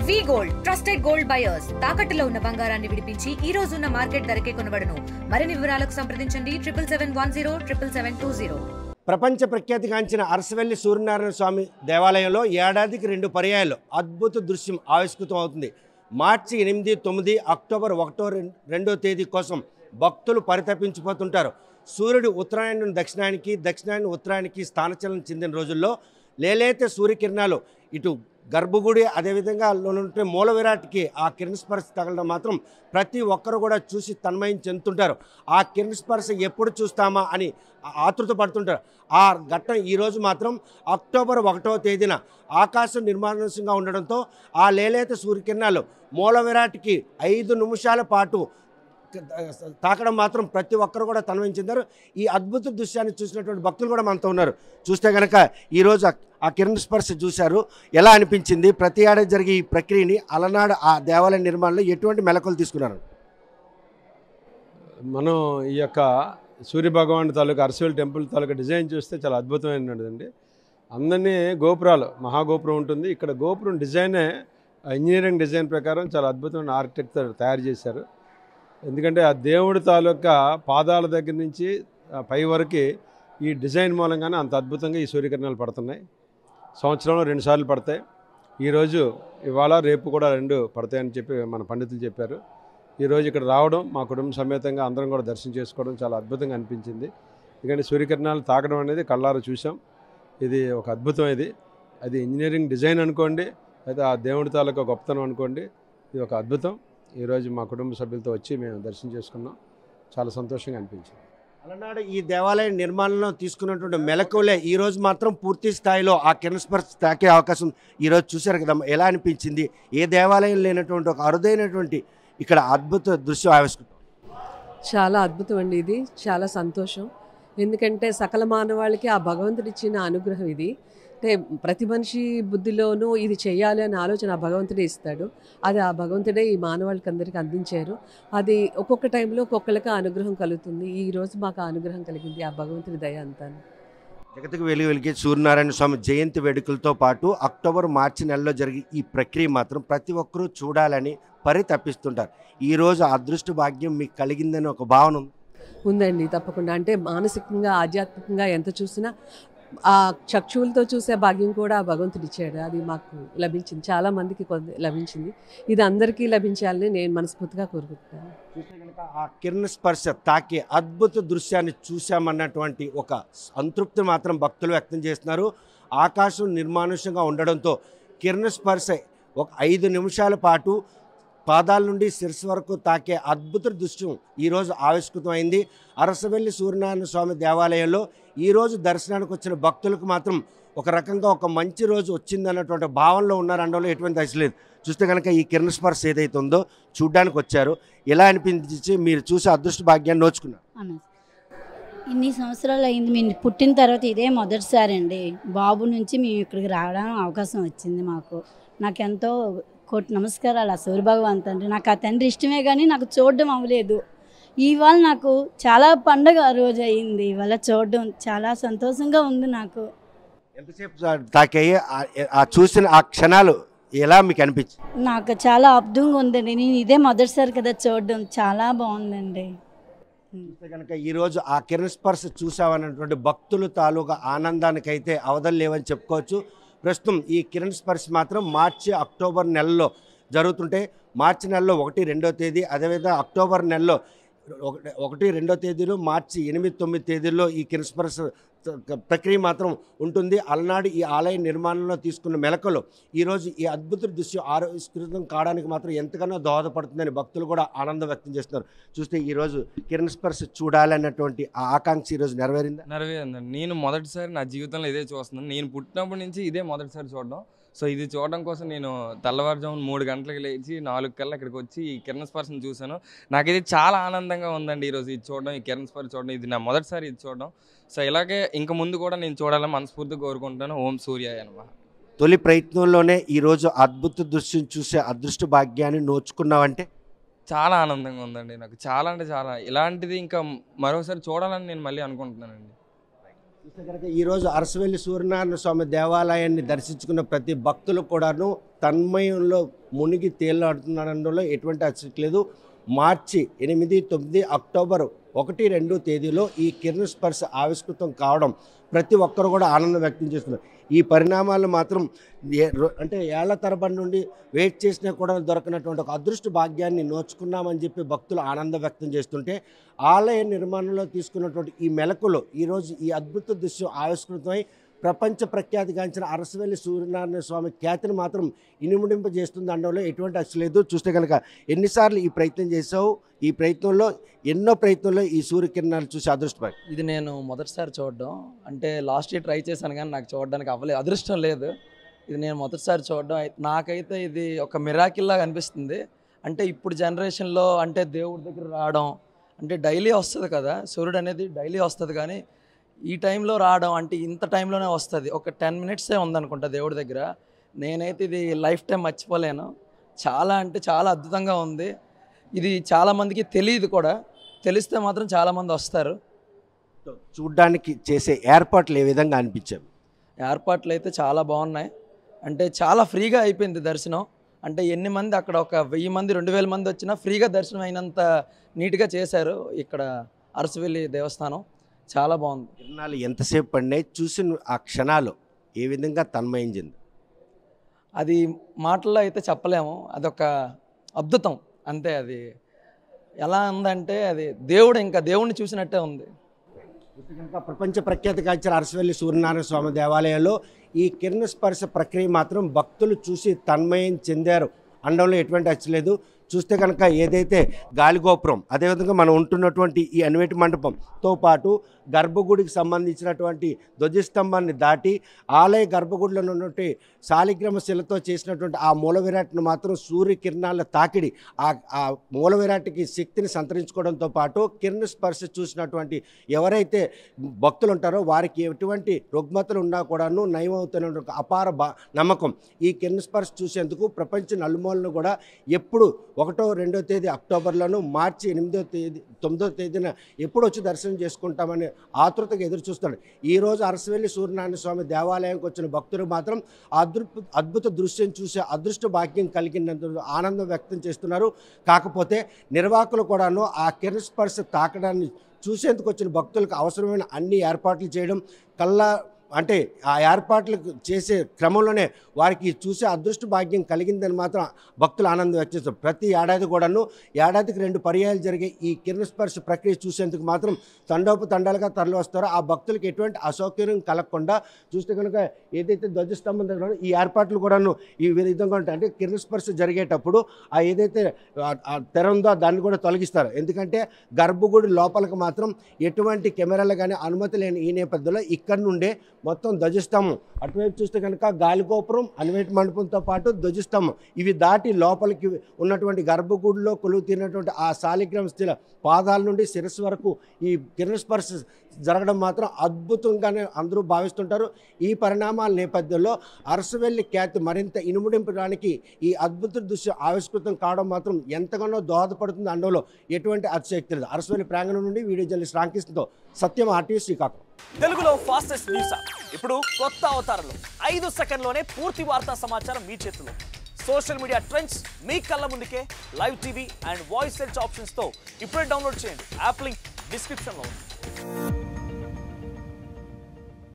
వి gold trusted gold buyers తాకట్టులో ఉన్న బంగారాన్ని విడిపించి ఈ రోజు ఉన్న మార్కెట్ ధరకే కొనబడును. మరిన్ని వివరాలకు సంప్రదించండి 7771077720. ప్రపంచ ప్రఖ్యాతిగాంచిన అరసవెల్లి సూర్యనారాయణ స్వామి దేవాలయంలో ఏడాదికి 2 పర్యాయాలు అద్భుత దృశ్యం ఆవిష్కృతం అవుతుంది. మార్చి 8, 9, అక్టోబర్ 1, 2 తేదీ కోసం భక్తులు పరితపించిపోతుంటారు. సూర్యుడు ఉత్తరాయణం నుండి దక్షిణానికి, దక్షిణాయనం ఉత్తరాయణకి స్థానచలనం చెందిన రోజుల్లో లేలేత సూర్యకిరణాలు ఇటు గర్భగుడి అదేవిధంగా ఉంటే మూల విరాట్కి ఆ కిరణ స్పర్శ తగలడం మాత్రం ప్రతి ఒక్కరు కూడా చూసి తన్మయం చెందుతుంటారు. ఆ కిరణ స్పర్శ ఎప్పుడు చూస్తామా అని ఆతృత పడుతుంటారు. ఆ ఘట్టం ఈరోజు మాత్రం అక్టోబర్ 1వ తేదీన ఆకాశం నిర్మానుష్యంగా ఉండడంతో ఆ లేలేత సూర్యకిరణాలు మూల విరాట్కి 5 నిమిషాల పాటు తాకడం మాత్రం ప్రతి ఒక్కరు కూడా తన్మయం చెందారు. ఈ అద్భుత దృశ్యాన్ని చూసినటువంటి భక్తులు కూడా మనతో ఉన్నారు. చూస్తే కనుక ఈరోజు ఆ కిరణ స్పర్శ చూశారు, ఎలా అనిపించింది? ప్రతి ఏడాది జరిగే ఈ ప్రక్రియని అలనాడు ఆ దేవాలయ నిర్మాణంలో ఎటువంటి మెలకువలు తీసుకున్నారు? మనం ఈ యొక్క సూర్యభగవాన్ తాలూకా అరసవెల్లి టెంపుల్ తాలూకా డిజైన్ చూస్తే చాలా అద్భుతమైనదండి. అందరినీ గోపురాలు మహాగోపురం ఉంటుంది. ఇక్కడ గోపురం డిజైనే ఇంజనీరింగ్ డిజైన్ ప్రకారం చాలా అద్భుతమైన ఆర్కిటెక్ట్ తయారు చేశారు. ఎందుకంటే ఆ దేవుడి తాలూకా పాదాల దగ్గర నుంచి పై వరకు ఈ డిజైన్ మూలంగానే అంత అద్భుతంగా ఈ సూర్యకిరణాలు పడుతున్నాయి. సంవత్సరంలో 2 సార్లు పడతాయి. ఈరోజు ఇవాళ రేపు కూడా 2 పడతాయని చెప్పి మన పండితులు చెప్పారు. ఈరోజు ఇక్కడ రావడం మా కుటుంబ సమేతంగా అందరం కూడా దర్శనం చేసుకోవడం చాలా అద్భుతంగా అనిపించింది. ఎందుకంటే సూర్యకిరణాలు తాకడం అనేది కళ్ళారా చూసాం. ఇది ఒక అద్భుతం. అది ఇంజనీరింగ్ డిజైన్ అనుకోండి, అయితే ఆ దేవుడి తాలూకా గొప్పతనం అనుకోండి. ఇది ఒక అద్భుతం. ఈరోజు మా కుటుంబ సభ్యులతో వచ్చి మేము దర్శనం చేసుకున్నాం. చాలా సంతోషంగా అనిపించింది. అలనాడు ఈ దేవాలయ నిర్మాణంలో తీసుకున్నటువంటి మెలకువలే ఈరోజు మాత్రం పూర్తి స్థాయిలో ఆ కిరణ స్పర్శ తాకే అవకాశం ఈరోజు చూశారు కదా, ఎలా అనిపించింది? ఏ దేవాలయం లేనటువంటి ఒక అరుదైనటువంటి ఇక్కడ అద్భుత దృశ్యం ఆవిష్కృతం. చాలా అద్భుతం అండి. ఇది చాలా సంతోషం. ఎందుకంటే సకల మానవాళికి ఆ భగవంతుడు ఇచ్చిన అనుగ్రహం ఇది. అంటే ప్రతి మనిషి బుద్ధిలోనూ ఇది చేయాలి అనే ఆలోచన ఆ భగవంతుడే ఇస్తాడు. అది ఆ భగవంతుడే ఈ మానవాళికి అందరికీ అందించారు. అది ఒక్కొక్క టైంలో ఒక్కొక్కరికి అనుగ్రహం కలుగుతుంది. ఈరోజు మాకు ఆ అనుగ్రహం కలిగింది, ఆ భగవంతుడి దయ అంతాను. జగత్తుకు వెలిగే సూర్యనారాయణ స్వామి జయంతి వేడుకలతో పాటు అక్టోబర్, మార్చి నెలలో జరిగే ఈ ప్రక్రియ మాత్రం ప్రతి ఒక్కరూ చూడాలని పరితపిస్తుంటారు. ఈరోజు అదృష్ట భాగ్యం మీకు కలిగిందని ఒక భావన ఉందండి. తప్పకుండా. అంటే మానసికంగా ఆధ్యాత్మికంగా ఎంత చూసినా ఆ చక్షువులతో చూసే భాగ్యం కూడా భగవంతుడు ఇచ్చాడు. అది మాకు లభించింది, చాలా మందికి లభించింది. ఇది అందరికీ లభించాలని నేను మనస్ఫూర్తిగా కోరుకుంటున్నాను. చూస్తే కనుక ఆ కిరణ స్పర్శ తాకే అద్భుత దృశ్యాన్ని చూశామన్నటువంటి ఒక సంతృప్తి మాత్రం భక్తులు వ్యక్తం చేస్తున్నారు. ఆకాశం నిర్మానుష్యంగా ఉండడంతో కిరణ స్పర్శ ఒక 5 నిమిషాల పాటు పాదాల నుండి శిరస్సు వరకు తాకే అద్భుత దృశ్యం ఈరోజు ఆవిష్కృతమైంది. అరసవెల్లి సూర్యనారాయణ స్వామి దేవాలయంలో ఈరోజు దర్శనానికి వచ్చిన భక్తులకు మాత్రం ఒక రకంగా ఒక మంచి రోజు వచ్చిందన్నటువంటి భావనలో ఉన్నారనడంలో ఎటువంటి దశ లేదు. చూస్తే కనుక ఈ కిరణ స్పర్శ ఏదైతే ఉందో చూడ్డానికి వచ్చారు, ఎలా అనిపించి మీరు చూసే అదృష్ట భాగ్యాన్ని నోచుకున్నారు? ఇన్ని సంవత్సరాలు అయింది మేము పుట్టిన తర్వాత ఇదే మొదటిసారి అండి. బాబు నుంచి మేము ఇక్కడికి రావడం అవకాశం వచ్చింది మాకు. నాకెంతో కోటి నమస్కారాలు ఆ సూర్యభగవాన్ తండ్రి. నాకు ఆ తండ్రి ఇష్టమే కానీ నాకు చూడడం అవ్వలేదు. ఇవాళ నాకు చాలా పండగ రోజు అయింది. ఇవాళ చూడడం చాలా సంతోషంగా ఉంది. నాకు ఎంతసేపు తాకాయి ఆ చూసిన ఆ క్షణాలు ఎలా మీకు అనిపించింది? నాకు చాలా అద్భుతంగా ఉందండి. నేను ఇదే మొదటిసారి కదా చూడడం, చాలా బాగుందండి. చూస్తే కనుక ఈరోజు ఆ కిరణ స్పర్శ చూసామన్నటువంటి భక్తుల తాలూకా ఆనందానికైతే అవధులు లేవని చెప్పుకోవచ్చు. ప్రస్తుతం ఈ కిరణ స్పర్శ మాత్రం మార్చి, అక్టోబర్ నెలలో జరుగుతుంటే మార్చి నెలలో 1, 2 తేదీ, అదేవిధంగా అక్టోబర్ నెలలో 1, 2 తేదీలు, మార్చి 8, 9 తేదీల్లో ఈ కిరణ స్పర్శ ప్రక్రియ మాత్రం ఉంటుంది. అలనాడు ఈ ఆలయ నిర్మాణంలో తీసుకున్న మెలకువలు ఈరోజు ఈ అద్భుత దృశ్యం ఆవిష్కృతం కావడానికి మాత్రం ఎంతగానో దోహదపడుతుందని భక్తులు కూడా ఆనందం వ్యక్తం చేస్తున్నారు. చూస్తే ఈరోజు కిరణ స్పర్శ చూడాలన్నటువంటి ఆ ఆకాంక్ష ఈరోజు నెరవేరిందండి. నేను మొదటిసారి నా జీవితంలో ఇదే చూస్తున్నాను. నేను పుట్టినప్పటి నుంచి ఇదే మొదటిసారి చూడడం. సో ఇది చూడడం కోసం నేను తెల్లవారుజామున 3 గంటలకు లేచి 4 కల్లా ఇక్కడికి వచ్చి ఈ కిరణ స్పర్శను చూశాను. నాకైతే చాలా ఆనందంగా ఉందండి ఈరోజు ఇది చూడడం, ఈ కిరణ స్పర్శ చూడడం. ఇది నా మొదటిసారి ఇది చూడడం. సో ఇలాగే ఇంక ముందు కూడా నేను చూడాలని మనస్ఫూర్తిగా కోరుకుంటాను. ఓం సూర్యాయ నమః. తొలి ప్రయత్నంలోనే ఈరోజు అద్భుత దృశ్యం చూసే అదృష్ట భాగ్యాన్ని నోచుకున్నావంటే చాలా ఆనందంగా ఉందండి. నాకు చాలా అంటే చాలా. ఇలాంటిది ఇంకా మరోసారి చూడాలని నేను మళ్ళీ అనుకుంటున్నానండి. చూస్తే కనుక ఈరోజు అరసవెల్లి సూర్యనారాయణ స్వామి దేవాలయాన్ని దర్శించుకున్న ప్రతి భక్తులు కూడాను తన్మయంలో మునిగి తేలాడుతున్నాడనడంలో ఎటువంటి అతిశక్తి లేదు. మార్చి 8, 9, అక్టోబర్ 1, 2 తేదీలో ఈ కిరణ్ స్పర్శ ఆవిష్కృతం కావడం ప్రతి ఒక్కరు కూడా ఆనందం వ్యక్తం చేస్తున్నారు. ఈ పరిణామాలు మాత్రం అంటే ఏళ్ల తరబడి నుండి వెయిట్ చేసినా కూడా దొరకనటువంటి ఒక అదృష్ట భాగ్యాన్ని నోచుకున్నామని చెప్పి భక్తులు ఆనందం వ్యక్తం చేస్తుంటే ఆలయ నిర్మాణంలో తీసుకున్నటువంటి ఈ మెలకులు ఈరోజు ఈ అద్భుత దృశ్యం ఆవిష్కృతమై ప్రపంచ ప్రఖ్యాతిగాంచిన అరసవెల్లి సూర్యనారాయణ స్వామి ఖ్యాతిని మాత్రం ఇనుముడింపజేస్తుంది అనడంలో ఎటువంటి అచ్చ లేదు. చూస్తే కనుక ఎన్నిసార్లు ఈ ప్రయత్నం చేసావు? ఈ ప్రయత్నంలో ఎన్నో ప్రయత్నంలో ఈ సూర్యకిరణాలు చూసి అదృష్టపడి ఇది నేను మొదటిసారి చూడడం, అంటే లాస్ట్ ఇయర్ ట్రై చేశాను కానీ నాకు చూడడానికి అవ్వలేదు, అదృష్టం లేదు. ఇది నేను మొదటిసారి చూడడం. నాకైతే ఇది ఒక మిరాకిల్లాగా అనిపిస్తుంది. అంటే ఇప్పుడు జనరేషన్లో అంటే దేవుడి దగ్గర రావడం అంటే డైలీ వస్తుంది కదా, సూర్యుడు అనేది డైలీ వస్తుంది, కానీ ఈ టైంలో రావడం అంటే ఇంత టైంలోనే వస్తుంది. ఒక 10 మినిట్సే ఉందనుకుంటా దేవుడి దగ్గర. నేనైతే ఇది లైఫ్ టైం మర్చిపోలేను. చాలా అంటే చాలా అద్భుతంగా ఉంది. ఇది చాలామందికి తెలియదు కూడా, తెలిస్తే మాత్రం చాలామంది వస్తారు. చూడ్డానికి చేసే ఏర్పాట్లు ఏ విధంగా అనిపించాయి? ఏర్పాట్లు అయితే చాలా బాగున్నాయి. అంటే చాలా ఫ్రీగా అయిపోయింది దర్శనం. అంటే ఎన్ని మంది అక్కడ ఒక 1000 మంది 2000 మంది వచ్చినా ఫ్రీగా దర్శనం అయినంత నీట్గా చేశారు ఇక్కడ అరసవెల్లి దేవస్థానం. చాలా బాగుంది. కిరణాలు ఎంతసేపు పడినాయి, చూసిన ఆ క్షణాలు ఏ విధంగా తన్మయం చెంది? అది మాటల్లో అయితే చెప్పలేము, అదొక అద్భుతం అంతే. అది ఎలా ఉందంటే అది దేవుడిని చూసినట్టే ఉంది. ప్రపంచ ప్రఖ్యాతిగాంచిన అరసవెల్లి సూర్యనారాయణ స్వామి దేవాలయంలో ఈ కిరణ స్పర్శ ప్రక్రియ మాత్రం భక్తులు చూసి తన్మయం చెందారు అనడంలో ఎటువంటి అచ్చలేదు. చూస్తే కనుక ఏదైతే గాలిగోపురం, అదేవిధంగా మనం ఉంటున్నటువంటి ఈ అన్వేటి మండపంతో పాటు గర్భగుడికి సంబంధించినటువంటి ధ్వజస్తంభాన్ని దాటి ఆలయ గర్భగుడిలో ఉన్నటువంటి శాలిగ్రామ శిలతో చేసినటువంటి ఆ మూల విరాట్ను మాత్రం సూర్యకిరణాల తాకిడి ఆ మూల విరాట్కి శక్తిని సంతరించుకోవడంతో పాటు కిరణ స్పర్శ చూసినటువంటి ఎవరైతే భక్తులు ఉంటారో వారికి ఎటువంటి రుగ్మతలు ఉన్నా కూడాను నయమవుతున్న అపార నమ్మకం. ఈ కిరణ స్పర్శ చూసేందుకు ప్రపంచ నలుమూలను కూడా ఎప్పుడు 1, 2 తేదీ అక్టోబర్లోను, మార్చి 8, 9 తేదీన ఎప్పుడు వచ్చి దర్శనం చేసుకుంటామని ఆతృతగా ఎదురు చూస్తాడు. ఈరోజు అరసవెల్లి సూర్యనారాయణ స్వామి దేవాలయానికి వచ్చిన భక్తులు మాత్రం అద్భుత దృశ్యం చూసే అదృష్ట భాగ్యం కలిగినంత ఆనందం వ్యక్తం చేస్తున్నారు. కాకపోతే నిర్వాహకులు కూడాను ఆ కిరణ స్పర్శ తాకడాన్ని చూసేందుకు వచ్చిన భక్తులకు అవసరమైన అన్ని ఏర్పాట్లు చేయడం అంటే ఆ ఏర్పాట్లు చేసే క్రమంలోనే వారికి చూసే అదృష్ట భాగ్యం కలిగిందని మాత్రం భక్తులు ఆనందం వ్యక్తం చేస్తారు. ప్రతి ఏడాది కూడాను ఏడాదికి 2 పర్యాయాలు జరిగే ఈ కిరణ స్పర్శ ప్రక్రియ చూసేందుకు మాత్రం తండోపతండాలుగా తరలి వస్తారో ఆ భక్తులకు ఎటువంటి అసౌకర్యం కలగకుండా చూస్తే కనుక ఏదైతే ధ్వజస్తంభం దగ్గర ఈ ఏర్పాట్లు కూడాను ఈ విధంగా ఉంటాయి. అంటే కిరణ స్పర్శ జరిగేటప్పుడు ఆ ఏదైతే తెర ఉందో దాన్ని కూడా తొలగిస్తారు. ఎందుకంటే గర్భగుడి లోపలికి మాత్రం ఎటువంటి కెమెరాలు కానీ అనుమతి లేని ఈ నేపథ్యంలో ఇక్కడ నుండే మొత్తం ధ్వజస్తంభం, అటువైపు చూస్తే కనుక గాలిగోపురం, అన్వేటి మండపంతో పాటు ధ్వజస్తంభం ఇవి దాటి లోపలికి ఉన్నటువంటి గర్భగుడిలో కొలువు తీరినటువంటి ఆ శాలిగ్రామ శిల పాదాల నుండి శిరస్సు వరకు ఈ కిరణ స్పర్శ జరగడం మాత్రం అద్భుతంగానే అందరూ భావిస్తుంటారు. ఈ పరిణామాల నేపథ్యంలో అరసవెల్లి ఖ్యాతి మరింత ఇనుముడింపడానికి ఈ అద్భుత దృశ్యం ఆవిష్కృతం కావడం మాత్రం ఎంతగానో దోహదపడుతుంది అనడంలో ఎటువంటి అతిశయోక్తి లేదు. అరసవెల్లి ప్రాంగణం నుండి వీడియో జర్నలిస్ట్ రామకృష్ణతో సత్యం, RTV శ్రీకాకుళం. తెలుగులో ఫాస్టెస్ట్ న్యూస్ యాప్ ఇప్పుడు కొత్త అవతారంలో 5 సెకండ్లోనే పూర్తి వార్తా సమాచారం మీ చేతిలో. సోషల్ మీడియా ట్రెండ్స్ మీ కళ్ళ ముందుకే live TV and voice search ఆప్షన్స్తో ఇప్పుడే డౌన్లోడ్ చేయండి. యాప్ లింక్ డిస్క్రిప్షన్లో ఉంది.